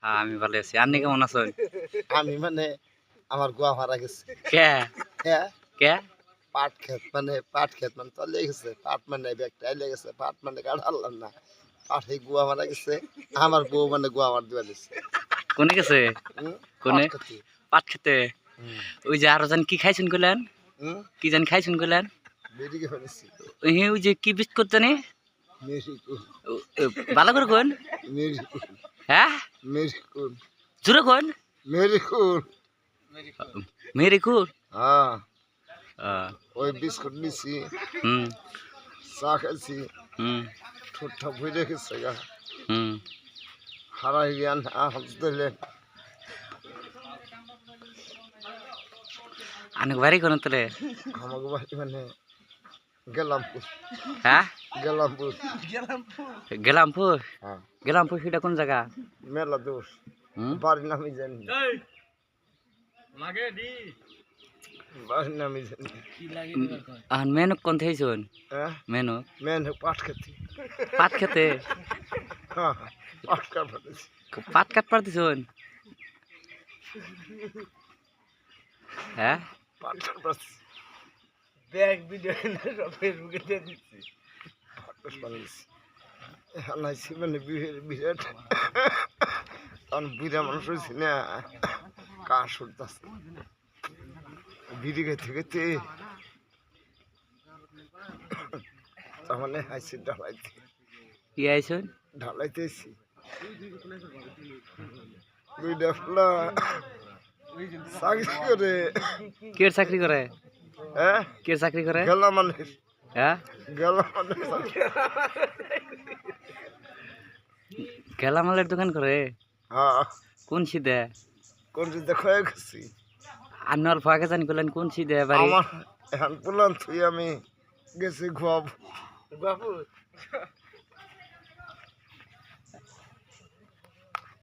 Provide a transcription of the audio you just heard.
হ্যাঁ আমি ভালো আছি। আপনি কেমন আছেন? আমি মানে আমার গোয়া মারা গেছে। কে হ্যাঁ, কে পাট ক্ষেত মানে চলে গেছে। পাট মানে ব্যাগটা আইলে গেছে। পাট মানে কাটালাম না। পাটে গুয়া মারা গেছে। আমার বউ মানে গুয়া মার দিবা দিছে। কোনে গেছে? কোনে? পাট খেতে। পাট খেতে। হুম, ওই যে আরো জান কি খাইছেন কইলেন? হুম, কি জান খাইছেন কইলেন? বেরিয়ে ফেলেছি। ওই যে কি বিস্কুট জানি? মেরিকুল, ভালো করে কোন? মেরিকুল, হ্যাঁ মেরিকুল, জোরে কোন? মেরিকুল। মেরি কুল। হ্যাঁ, আহ, ওই বিস্কুট নিছি, হুম চা খাইছি, হুম ঠোঁটটা ভরে গেছে গা। হুম হারাই জ্ঞান হাসতেলেন। অনেক বাড়ি কোন তাহলে? আমাকে বাড়ি মানে গেলামপুর, হ্যাঁ গেলামপুর। গেলামপুর। হ্যাঁ, গেলামপুর সেটা কোন জায়গা? মেলা দোষ। হুম বাড়ির নামই জানি না। বাড়ির নামই জানি না। আর মেনক কোন থেইছুন? হ্যাঁ, মেনক মেন পাট খেতে। পাট খেতে। হ্যাঁ, পাট কাটাতেছি। পাট কাট পারতেছুন? হ্যাঁ পাট কাটাতেছি। ব্যাগ ভিডিও সব ফেসবুকে দিয়ে দিচ্ছি। পাট বানিয়েছি। হানাইছি মানে বিরাট তখন বুড়া মানুষ হয়েছি না, কাশ উঠতেছে। বিড়ি খেতে খেতে তার মানে হাইছি ঢালাইতে, কি আইছুন? ঢালাইতেছি দুইটা ফেলা চাকরি করে। কে চাকরি করে? হ্যাঁ, কে চাকরি করে? গেল মানুষ, হ্যাঁ গেল মানুষ। গেলামালের দোকান করে? হ্যাঁ, কোন সিদে? কোন দিতে ক্ষয়ে গেছি। আপনি অল্প আগে জানি করলেন কোন সিদে বাড়ি? আমার এখন পুলান থুই আমি গেছি ঘুয়াব।